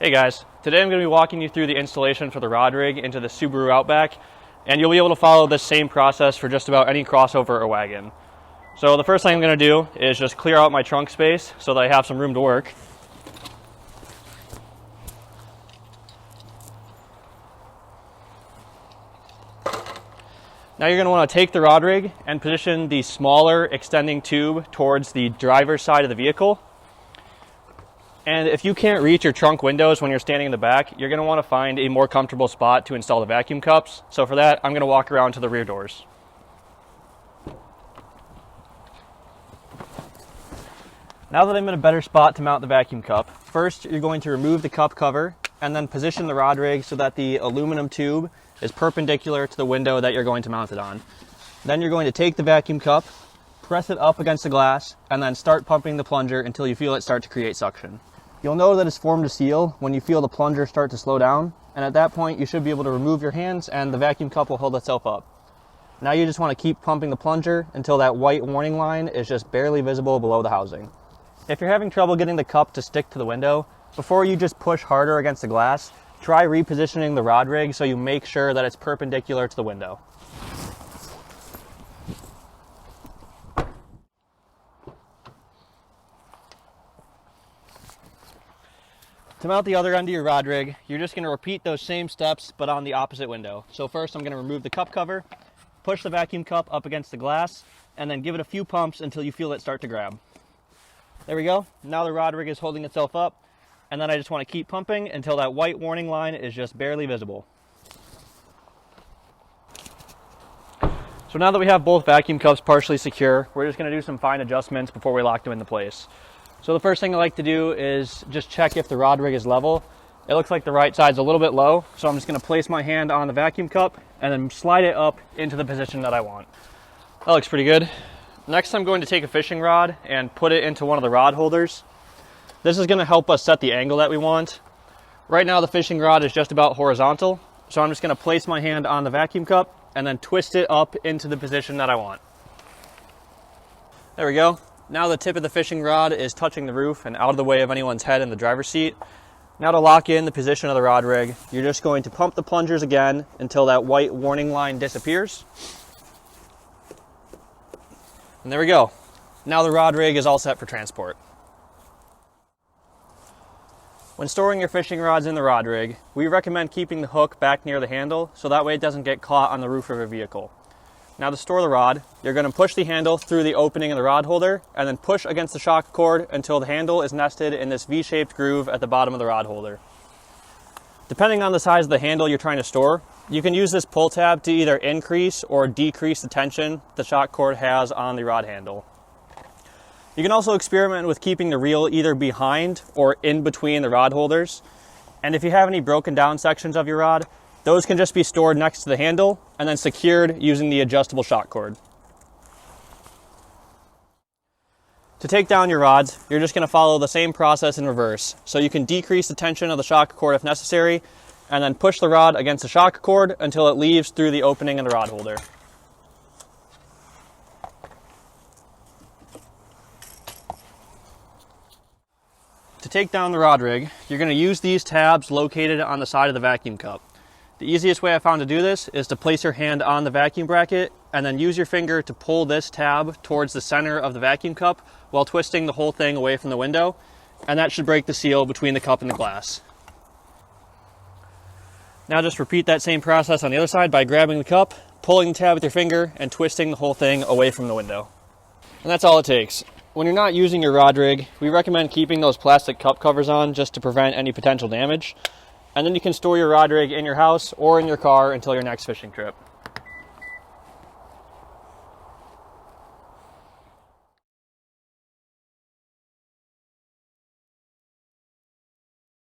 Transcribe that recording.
Hey guys, today I'm going to be walking you through the installation for the rod rig into the Subaru Outback, and you'll be able to follow this same process for just about any crossover or wagon. So the first thing I'm going to do is just clear out my trunk space so that I have some room to work. Now you're going to want to take the rod rig and position the smaller extending tube towards the driver's side of the vehicle. And if you can't reach your trunk windows when you're standing in the back, you're going to want to find a more comfortable spot to install the vacuum cups. So for that, I'm going to walk around to the rear doors. Now that I'm in a better spot to mount the vacuum cup, first you're going to remove the cup cover and then position the rod rig so that the aluminum tube is perpendicular to the window that you're going to mount it on. Then you're going to take the vacuum cup, press it up against the glass, and then start pumping the plunger until you feel it start to create suction. You'll know that it's formed a seal when you feel the plunger start to slow down, and at that point you should be able to remove your hands and the vacuum cup will hold itself up. Now you just want to keep pumping the plunger until that white warning line is just barely visible below the housing. If you're having trouble getting the cup to stick to the window, before you just push harder against the glass, try repositioning the rod rig so you make sure that it's perpendicular to the window. To mount the other end of your rod rig, you're just going to repeat those same steps but on the opposite window. So first I'm going to remove the cup cover, push the vacuum cup up against the glass, and then give it a few pumps until you feel it start to grab. There we go. Now the rod rig is holding itself up, and then I just want to keep pumping until that white warning line is just barely visible. So now that we have both vacuum cups partially secure, we're just going to do some fine adjustments before we lock them into place. So the first thing I like to do is just check if the rod rig is level. It looks like the right side's a little bit low, so I'm just going to place my hand on the vacuum cup and then slide it up into the position that I want. That looks pretty good. Next I'm going to take a fishing rod and put it into one of the rod holders. This is going to help us set the angle that we want. Right now the fishing rod is just about horizontal, so I'm just going to place my hand on the vacuum cup and then twist it up into the position that I want. There we go. Now the tip of the fishing rod is touching the roof and out of the way of anyone's head in the driver's seat. Now to lock in the position of the rod rig, you're just going to pump the plungers again until that white warning line disappears. And there we go. Now the rod rig is all set for transport. When storing your fishing rods in the rod rig, we recommend keeping the hook back near the handle so that way it doesn't get caught on the roof of your vehicle. Now to store the rod, you're going to push the handle through the opening of the rod holder and then push against the shock cord until the handle is nested in this V-shaped groove at the bottom of the rod holder. Depending on the size of the handle you're trying to store, you can use this pull tab to either increase or decrease the tension the shock cord has on the rod handle. You can also experiment with keeping the reel either behind or in between the rod holders. And if you have any broken down sections of your rod, those can just be stored next to the handle and then secured using the adjustable shock cord. To take down your rods, you're just going to follow the same process in reverse. So you can decrease the tension of the shock cord if necessary, and then push the rod against the shock cord until it leaves through the opening in the rod holder. To take down the rod rig, you're going to use these tabs located on the side of the vacuum cup. The easiest way I found to do this is to place your hand on the vacuum bracket and then use your finger to pull this tab towards the center of the vacuum cup while twisting the whole thing away from the window, and that should break the seal between the cup and the glass. Now just repeat that same process on the other side by grabbing the cup, pulling the tab with your finger, and twisting the whole thing away from the window. And that's all it takes. When you're not using your rod rig, we recommend keeping those plastic cup covers on just to prevent any potential damage. And then you can store your rod rig in your house or in your car until your next fishing trip.